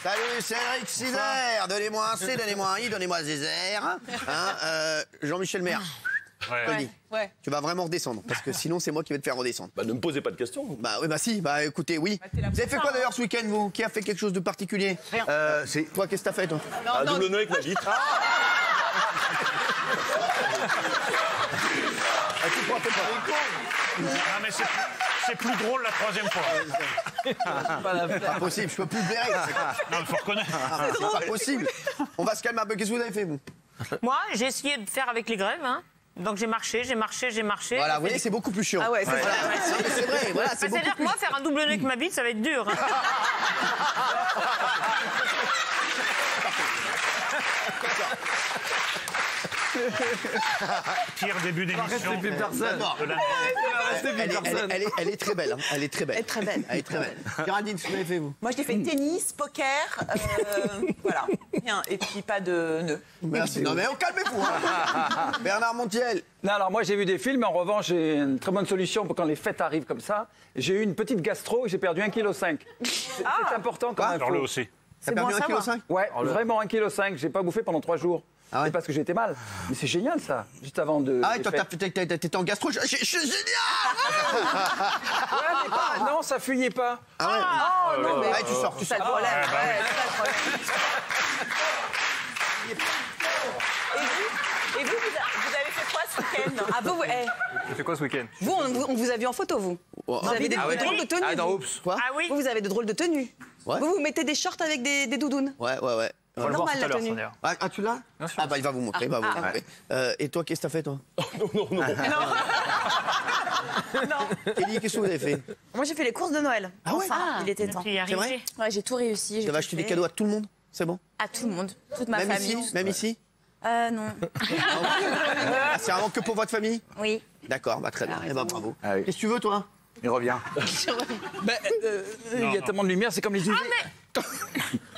Salut, c'est Eric Sizer. Donnez-moi un C, donnez-moi un I, donnez-moi un Zézer. Hein, Jean-Michel Maire. Tony, tu vas vraiment redescendre, parce que sinon c'est moi qui vais te faire redescendre. Bah ne me posez pas de questions. Bah oui, bah si, bah écoutez, oui. Vous avez fait quoi d'ailleurs ce week-end, vous? Qui a fait quelque chose de particulier? Rien. C'est toi, qu'est-ce que t'as fait, toi? Un double nœud avec ma bite. Tu crois pas? Non, mais c'est plus drôle la troisième fois. Pas possible, je peux plus blairer. Non, il faut reconnaître. C'est pas possible. On va se calmer un peu. Qu'est-ce que vous avez fait, vous? Moi, j'ai essayé de faire avec les grèves, hein. Donc j'ai marché. Voilà, vous voyez, c'est beaucoup plus chiant. Ah ouais, c'est Voilà. C'est vrai, voilà, c'est beaucoup C'est-à-dire que plus... moi, faire un double nœud avec ma bite, ça va être dur. Hein. Pire début d'émission. Elle est très belle. Hein. Elle est très belle. Elle est très belle. Elle est très belle. Géraldine, ce que vous avez fait, vous? Moi, j'ai fait tennis, poker, voilà. Rien. Et puis pas de nœud. Merci. Non, mais calmez-vous. Hein. Bernard Montiel. Non, alors moi j'ai vu des films, en revanche j'ai une très bonne solution pour quand les fêtes arrivent comme ça. J'ai eu une petite gastro et j'ai perdu 1,5 kg. C'est important quand même. Alors le aussi. T'as perdu 1,5 kg? Ouais, vraiment 1,5 kg. J'ai pas bouffé pendant 3 jours. Ah ouais. C'est parce que j'étais mal. Mais c'est génial ça, juste avant de. Ah ouais, toi t'étais en gastro. Je suis génial. Ouais, mais pas- non, ça fuyait pas. Ah ouais. Oh non, mais Ouais, tu sors. ça le problème. bah oui. Ouais, c'est ça le problème. Et vous avez fait quoi ce week-end? Ah vous, Tu fais quoi ce week-end? vous, on vous a vu en photo, vous. Vous avez des drôles de tenues. Ah, dans vous. Oups. Quoi? Ah oui. Vous avez de drôles de tenues. Ouais. Vous mettez des shorts avec des doudounes. Ouais. On va le voir Normal, tout la à l'heure, tenue. ça, d'ailleurs. Ah, tu l'as? Bien sûr. Ah bah il va vous montrer. Il va vous montrer. Et toi, qu'est-ce que t'as fait, toi? Non. Kelly, qu'est-ce que vous avez fait? Moi, j'ai fait les courses de Noël. Ah ouais? Enfin, il était temps. Tu y es C'est vrai? arrivé. Ouais, j'ai tout réussi. Tu vas acheter des cadeaux à tout le monde? C'est bon? À tout le monde, toute ma Même famille. ici? Même ici? Non. Ah, c'est vraiment que pour votre famille? Oui. D'accord, bah très bien. Eh ben bravo. Ah oui. Qu'est-ce que tu veux, toi? Il revient. Il y a tellement de lumière, c'est comme les UV.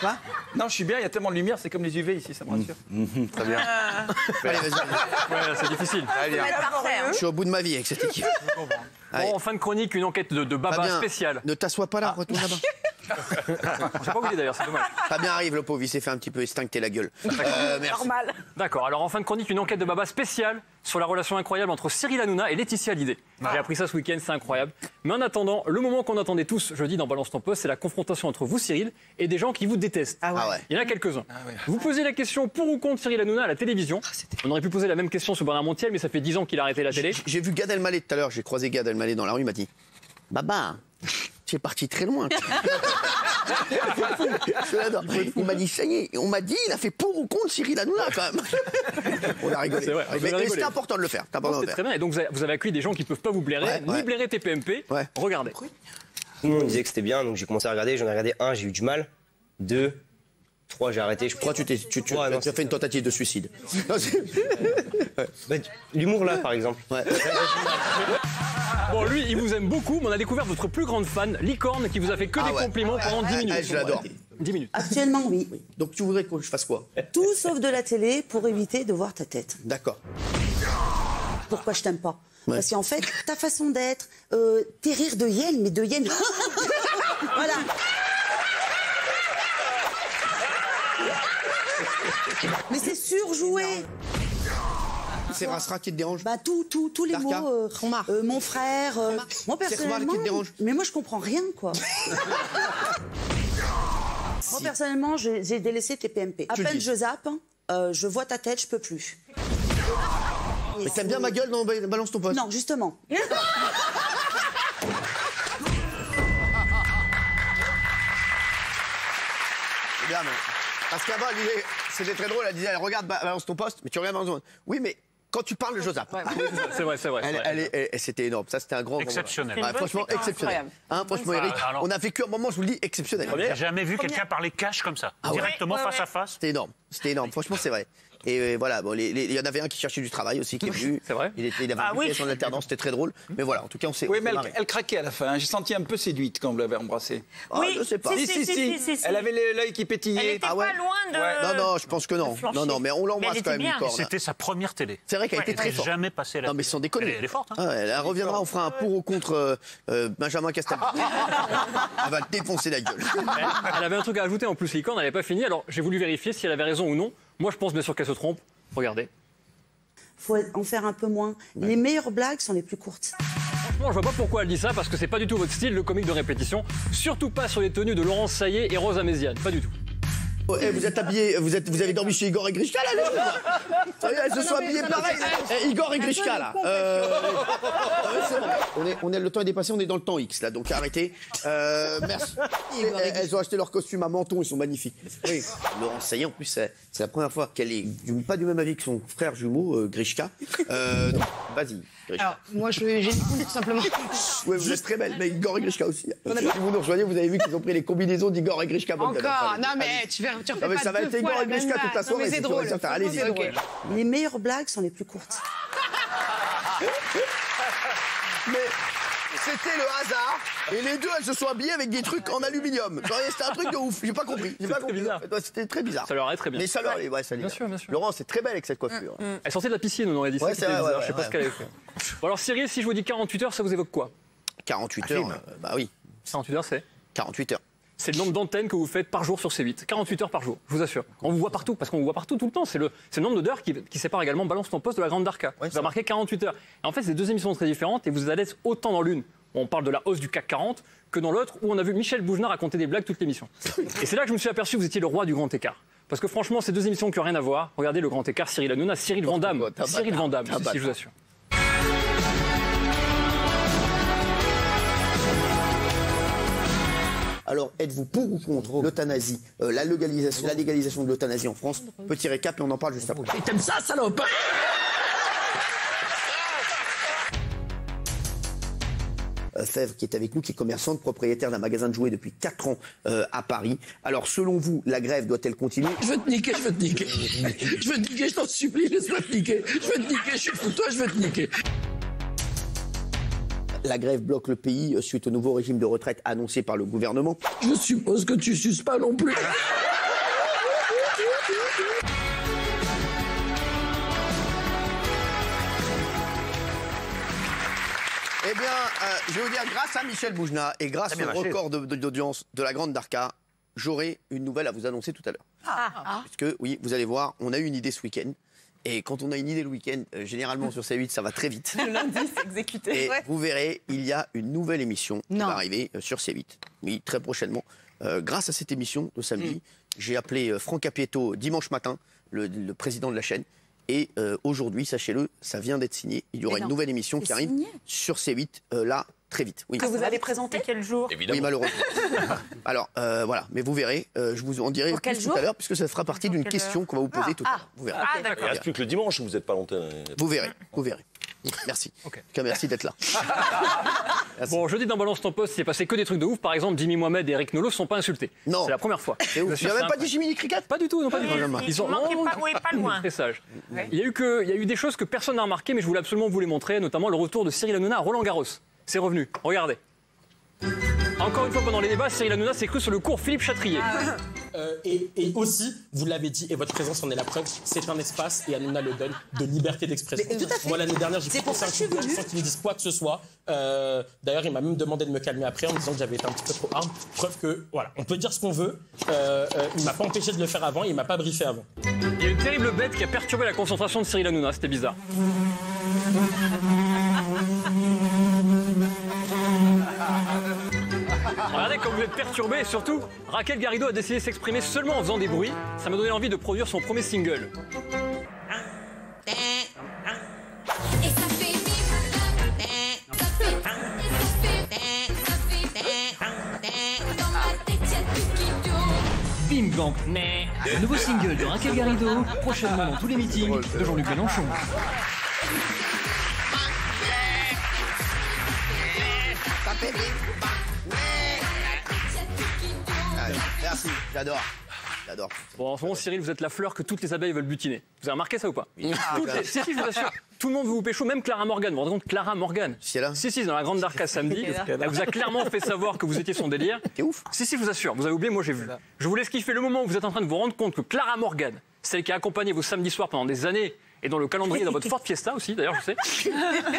Quoi? Non, je suis bien, il y a tellement de lumière, c'est comme les UV ici, ça me rassure. Très bien. Allez, vas-y. Ouais, c'est difficile. Ça va être parfait. Hein. Je suis au bout de ma vie avec cette équipe. Allez. Bon, en fin de chronique, une enquête de baba Fabien, spéciale. ne t'assois pas là, retourne là-bas. Je sais pas où il est d'ailleurs, c'est dommage. Fabien arrive, le pauvre, il s'est fait un petit peu extincter la gueule. Merci. Normal. D'accord, alors en fin de chronique, une enquête de baba spéciale sur la relation incroyable entre Cyril Hanouna et Laetitia Hallyday. J'ai appris ça ce week-end, c'est incroyable. Mais en attendant, le moment qu'on attendait tous jeudi dans Balance ton poste, c'est la confrontation entre vous, Cyril, et des gens qui vous détestent. Ah ouais. Il y en a quelques-uns. Vous posez la question pour ou contre Cyril Hanouna à la télévision. On aurait pu poser la même question sur Bernard Montiel, mais ça fait 10 ans qu'il a arrêté la télé. J'ai vu Gad Elmaleh tout à l'heure, j'ai croisé Gad Elmaleh dans la rue, il m'a dit Baba, tu es parti très loin. Je l'adore. Il m'a dit, ça y est, on m'a dit, il a fait pour ou contre Cyril Hanouna quand même. On a rigolé. C'est vrai, on a mais rigolé. c'était important de le faire. C'est très bien. Et donc vous avez accueilli des gens qui ne peuvent pas vous blairer, Ouais, ni ouais. blairer TPMP. Ouais. Regardez. Tout le monde disait que c'était bien, donc j'ai commencé à regarder. J'en ai regardé 1, j'ai eu du mal. 2, 3, j'ai arrêté. Pourquoi tu Ouais, non, as fait une tentative de suicide? Non, Bah, l'humour là, par exemple. ouais. Bon, lui, il vous aime beaucoup, mais on a découvert votre plus grande fan, Licorne, qui vous a fait que des ouais. compliments pendant 10 minutes. Je l'adore. 10 minutes. Actuellement, oui. Donc tu voudrais que je fasse quoi? Tout sauf de la télé pour éviter de voir ta tête. D'accord. Pourquoi je t'aime pas? Ouais. Parce qu'en fait, ta façon d'être, tes rires de hyène, mais de hyène. Voilà. Mais c'est surjoué. C'est Rasra qui te dérange? Bah tous les Darka. mots. Mon frère. Moi C'est Khmar personnellement. qui te dérange? Mais moi je comprends rien quoi. Moi personnellement, j'ai délaissé TPMP. À Tu le peine dis. je zappe, je vois ta tête, je peux plus. Mais t'aimes bien ma gueule dans Balance ton poste? Non, justement. C'est bien, mais... Parce qu'avant, elle disait, c'était très drôle, elle disait, regarde, balance ton poste, mais tu regardes Balance ton poste. Oui, mais quand tu parles de Josaph, C'est vrai, c'est vrai. c'était énorme. Ça, c'était un grand moment. Exceptionnel. Ouais, franchement, exceptionnel. Incroyable. Hein, franchement, Eric, Alors- on a vécu un moment, je vous le dis, exceptionnel. J'ai jamais vu quelqu'un parler cash comme ça. ouais. Directement Ouais, face ouais. à face. C'était énorme. C'était énorme. Franchement, c'est vrai. Et voilà, bon, il y en avait un qui cherchait du travail aussi, qui est venu. C'est vrai. Il avait une son alternance, c'était très drôle. Mais voilà, en tout cas, on s'est. Oui, mais elle craquait à la fin. J'ai senti un peu séduite quand vous l'avez embrassée. Oui, je sais pas. Si. Elle avait l'œil qui pétillait. Elle était pas loin de... Non, je pense que non. Non, mais on l'embrasse quand même, Licorne. C'était sa première télé. C'est vrai qu'elle était très forte. Jamais passé à la Non, mais sans déconner. Elle est forte. Elle reviendra, on fera un pour ou contre Benjamin Castaldi. Elle va défoncer la gueule. Elle avait un truc à ajouter en plus, Licorne, elle n'avait pas fini. Alors j'ai voulu vérifier si elle avait raison ou non. Moi, je pense bien sûr qu'elle se trompe. Regardez. Faut en faire un peu moins. Les meilleures blagues sont les plus courtes. Franchement, je vois pas pourquoi elle dit ça, parce que c'est pas du tout votre style, le comique de répétition. Surtout pas sur les tenues de Laurence Saillet et Rose Améziane. Pas du tout. Vous êtes habillés, vous avez dormi chez Igor et Grishka là, les elles se sont habillées pareil. Igor et Grishka là. On est le temps est dépassé, on est dans le temps X là, donc arrêtez. Merci. Elles ont acheté leur costume à menton, ils sont magnifiques. Oui. Laurence Saillet en plus c'est la première fois qu'elle est pas du même avis que son frère jumeau Grishka. Vas-y. Alors, moi, j'ai tout simplement. Oui, vous êtes très belle, mais Igor et Grishka aussi. Si vous nous rejoignez, vous avez vu qu'ils ont pris les combinaisons d'Igor et Grishka. Encore. Non, mais tu refais pas ça va être Igor et Grishka toute la soirée. C'est drôle. Allez-y. Les meilleures blagues sont les plus courtes. Mais c'était le hasard. Et les deux, elles se sont habillées avec des trucs en aluminium. C'était un truc de ouf. J'ai pas compris. C'était très bizarre. Ça leur allait très bien. Mais ça leur allait, ouais, ça allait. Bien sûr. Laurent, c'est très belle avec cette coiffure. Elle sortait de la piscine, on aurait dit ça. Ouais, C'était bizarre. Je sais pas ce qu'elle avait fait. Bon, alors Cyril, si je vous dis 48 heures, ça vous évoque quoi? 48 heures, bah oui. 48 heures, c'est 48 heures. C'est le nombre d'antennes que vous faites par jour sur C8. 48 heures par jour, je vous assure. On vous voit partout, parce qu'on vous voit partout tout le temps. C'est le nombre d'heures qui sépare également Balance ton poste de la Grande Darka. Vous avez marqué 48 heures. Et en fait, c'est deux émissions très différentes et vous allez être autant dans l'une. On parle de la hausse du CAC 40 que dans l'autre où on a vu Michel Bougenat raconter des blagues toute l'émission. Et c'est là que je me suis aperçu que vous étiez le roi du grand écart. Parce que franchement, ces deux émissions qui n'ont rien à voir. Regardez le grand écart, Cyril Hanouna, Cyril Vandame. Cyril Vandame, si je vous assure. Alors, êtes-vous pour ou contre l'euthanasie, la légalisation de l'euthanasie en France? Petit récap et on en parle juste après. Et t'aimes ça, salope? Fèvre qui est avec nous, qui est commerçante, propriétaire d'un magasin de jouets depuis 4 ans à Paris. Alors, selon vous, la grève doit-elle continuer? Je veux te niquer, je veux te niquer. Je veux te niquer, je t'en supplie, laisse-moi te niquer. Je veux te niquer, je suis fou de toi, je veux te niquer. La grève bloque le pays suite au nouveau régime de retraite annoncé par le gouvernement. Je suppose que tu suces pas non plus. Eh bien, je vais vous dire, grâce à Michel Bougenat et grâce au record d'audience de la Grande Darka, j'aurai une nouvelle à vous annoncer tout à l'heure. Puisque, oui, vous allez voir, on a eu une idée ce week-end. Et quand on a une idée le week-end, généralement sur C8, ça va très vite. Le lundi, c'est exécuté. Et vous verrez, il y a une nouvelle émission qui va arriver sur C8. Oui, très prochainement. Grâce à cette émission de samedi, j'ai appelé Franck Apieto dimanche matin, le président de la chaîne. Et aujourd'hui, sachez-le, ça vient d'être signé. Il y aura une nouvelle émission qui arrive sur C8, là, très vite. Oui. Que vous allez présenter quel jour? Évidemment. Oui, malheureusement. Alors, voilà. Mais vous verrez, je vous en dirai plus tout à l'heure, puisque ça fera partie d'une question qu'on va vous poser tout à l'heure. Vous verrez. Il ne reste plus que le dimanche, vous n'êtes pas longtemps. Vous verrez, vous verrez. Merci. En tout cas, merci d'être là. Bon, jeudi dans Balance ton poste, il s'est passé que des trucs de ouf. Par exemple, Jimmy Mohamed et Eric Nolot ne sont pas insultés. Non. C'est la première fois. C'est ouf. Tu n'as même pas dit Jimmy Cricket? Pas du tout, non, pas du tout. Ils sont pas loin. Très sage. Il y a eu des choses que personne n'a remarquées, mais je voulais absolument vous les montrer, notamment le retour de Cyril Hanouna à Roland Garros. C'est revenu. Regardez. Encore une fois, pendant les débats, Cyril Hanouna s'est cru sur le cours Philippe Chatrier. Et aussi, vous l'avez dit, et votre présence en est la preuve, c'est un espace, et Hanouna le donne, de liberté d'expression. Moi, l'année dernière, j'ai poussé un coup de gueule sans qu'il me dise quoi que ce soit. D'ailleurs, il m'a même demandé de me calmer après en me disant que j'avais été un petit peu trop hard. Preuve que, voilà, on peut dire ce qu'on veut. Il m'a pas empêché de le faire avant, il m'a pas briefé avant. Il y a une terrible bête qui a perturbé la concentration de Cyril Hanouna, c'était bizarre. Regardez comme vous êtes perturbé et surtout, Raquel Garrido a décidé de s'exprimer seulement en faisant des bruits. Ça m'a donné envie de produire son premier single. Bim Bang, le nouveau single de Raquel Garrido, prochainement dans tous les meetings de Jean-Luc Mélenchon. Merci, j'adore. J'adore. Bon, en ce moment, Cyril, vous êtes la fleur que toutes les abeilles veulent butiner. Vous avez remarqué ça ou pas? Si, je vous assure. Tout le monde veut vous pécho, même Clara Morgan. Vous vous rendez compte, Clara Morgan? Si, elle a. Si, dans la Grande Darcasse samedi, elle vous a clairement fait savoir que vous étiez son délire. T'es ouf. Si, je vous assure. Vous avez oublié, moi j'ai vu. Je vous laisse kiffer le moment où vous êtes en train de vous rendre compte que Clara Morgan, celle qui a accompagné vos samedis soirs pendant des années, et dans le calendrier, dans votre Ford Fiesta aussi, d'ailleurs, je sais,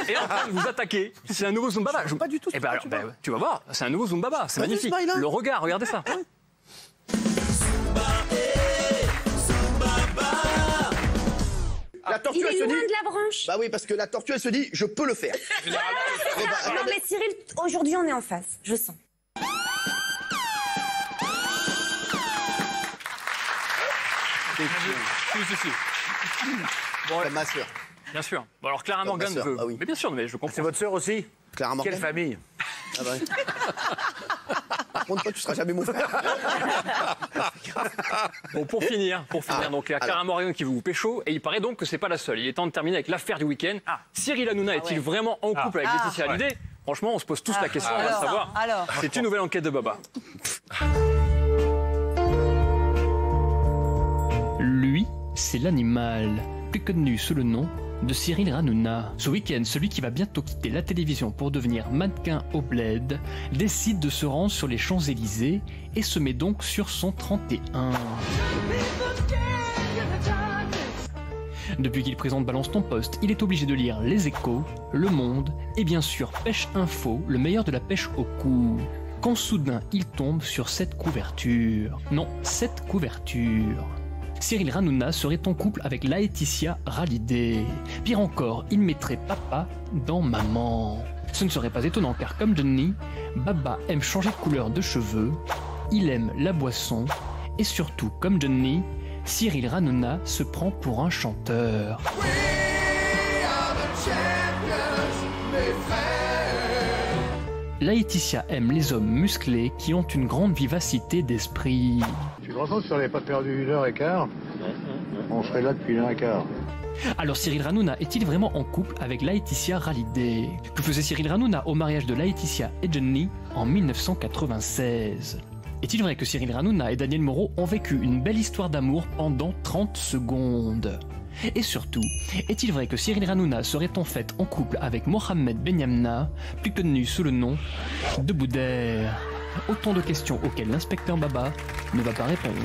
est en train de vous attaquer. C'est un nouveau Zumbaba. Pas du tout. Eh ben, alors, tu vas voir, c'est un nouveau Zumbaba. C'est magnifique. Le regard, regardez ça. La tortue, elle se dit... loin de la branche. Bah oui, parce que la tortue, elle se dit, je peux le faire. Non mais Cyril, aujourd'hui on est en face, je sens. Si. Bon, ma sœur. Bien sûr. Bon, alors Clara Morgan veut... Ah oui. Mais bien sûr, mais je comprends. C'est votre sœur aussi? Clara Morgan. Quelle famille? Ah bah. Par contre, toi, tu seras jamais mon frère. Bon, pour finir, donc il y a Clara Morgan qui veut vous pécho, et il paraît donc que c'est pas la seule. Il est temps de terminer avec l'affaire du week-end. Cyril Hanouna est-il vraiment en couple avec Laetitia Hallyday? Franchement, on se pose tous la question, on va le savoir. C'est une nouvelle enquête de Baba. Lui, c'est l'animal, plus connu sous le nom de Cyril Hanouna. Ce week-end, celui qui va bientôt quitter la télévision pour devenir mannequin au bled décide de se rendre sur les Champs-Élysées et se met donc sur son 31. Depuis qu'il présente Balance ton poste, il est obligé de lire Les Échos, Le Monde et bien sûr Pêche Info, le meilleur de la pêche au cou. Quand soudain il tombe sur cette couverture. Non, cette couverture. Cyril Hanouna serait en couple avec Laetitia Hallyday. Pire encore, il mettrait papa dans maman. Ce ne serait pas étonnant car comme Johnny, Baba aime changer de couleur de cheveux, il aime la boisson et surtout comme Johnny, Cyril Hanouna se prend pour un chanteur. Laetitia aime les hommes musclés qui ont une grande vivacité d'esprit. Tu te rends compte si on n'avait pas perdu 1h15, on serait là depuis 1h15. Alors Cyril Hanouna est-il vraiment en couple avec Laetitia Hallyday? Que faisait Cyril Hanouna au mariage de Laetitia et Johnny en 1996? Est-il vrai que Cyril Hanouna et Daniel Moreau ont vécu une belle histoire d'amour pendant 30 secondes? Et surtout, est-il vrai que Cyril Hanouna serait en fait en couple avec Mohamed Benyamna, plus connu sous le nom de Boudère? Autant de questions auxquelles l'inspecteur Baba ne va pas répondre.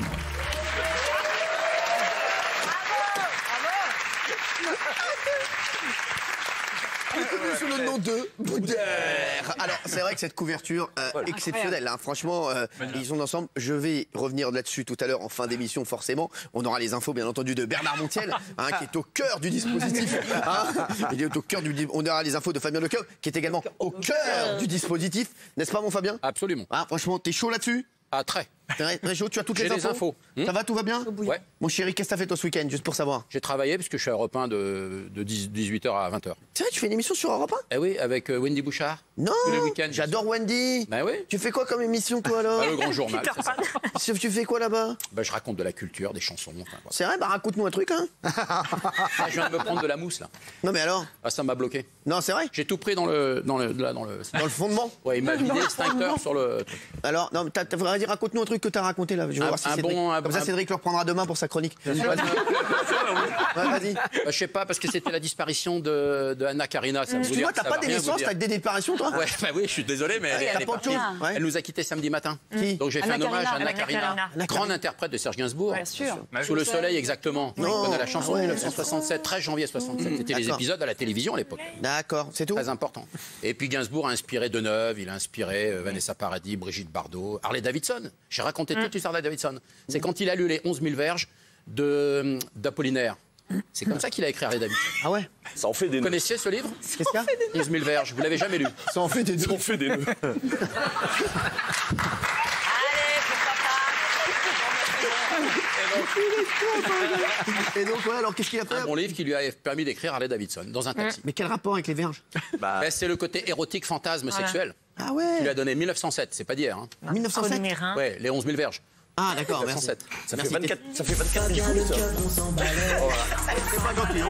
Sous le nom de Boudère. Alors, c'est vrai que cette couverture exceptionnelle, hein. Franchement, ils sont ensemble. Je vais revenir là-dessus tout à l'heure en fin d'émission, forcément. On aura les infos, bien entendu, de Bernard Montiel, hein, qui est au cœur du dispositif. Hein. Il est au cœur on aura les infos de Fabien Lecoq, qui est également au cœur du dispositif. N'est-ce pas, mon Fabien? Absolument. Ah, franchement, t'es chaud là-dessus? Ah, très. Très chaud, tu as toutes les infos. Ça va, tout va bien? Ouais. Mon chéri, qu'est-ce que t'as fait toi ce week-end, juste pour savoir? J'ai travaillé parce que je suis à Europe 1 de 18h à 20h. C'est vrai, tu fais une émission sur Europe 1? Eh oui, avec Wendy Bouchard. Non, tous les week-ends. J'adore Wendy. Ben oui. Tu fais quoi comme émission, toi, alors? Le grand journal, c'est ça. Tu fais quoi là-bas? Ben, je raconte de la culture, des chansons. Enfin, voilà. C'est vrai, bah raconte-nous un truc, hein. Ah, je viens de me prendre de la mousse, là. Non, mais alors? Ah, ça m'a bloqué. Non, c'est vrai? J'ai tout pris dans le fondement. Ouais, il m'a vidé l'extincteur sur le truc. Alors, non, raconte-nous un truc que t'as raconté, là. Je vais voir si comme ça, Cédric le reprendra demain pour sa chronique. Vas-y. Je sais pas, parce que c'était la disparition de Anna Karina. Ça tu vois, t'as pas des naissances, t'as que des disparitions, toi? Ouais, bah oui, je suis désolé, mais elle est partie. Elle nous a quittés samedi matin. Donc j'ai fait un hommage à Anna Karina, grande interprète de Serge Gainsbourg. Sous le soleil, exactement. On connaît la chanson 1967, 13 janvier 67. C'était les épisodes à la télévision à l'époque. D'accord, c'est tout. Très important. Et puis Gainsbourg a inspiré Deneuve, il a inspiré Vanessa Paradis, Brigitte Bardot, Harley Davidson. J'ai raconté toute l'histoire d'Harley Davidson. C'est quand il a lu les 11 000 verges d'Apollinaire. C'est comme ça qu'il a écrit Harley Davidson. Ah ouais? Ça en fait des nœuds. Vous connaissiez ce livre? Qu'est-ce qu'il y a? 11 000 verges. Vous l'avez jamais lu? Ça en fait des nœuds. Ça en fait des nœuds. Et donc, ouais, alors qu'est-ce qu'il a fait? Un bon livre qui lui a permis d'écrire Harley Davidson dans un taxi. Mais quel rapport avec les verges? C'est le côté érotique, fantasme, sexuel. Ah ouais? Il lui a donné 1907, c'est pas d'hier. Hein. 1907? Ouais, les 11 000 verges. Ah d'accord, 1907. Ça fait 24 minutes.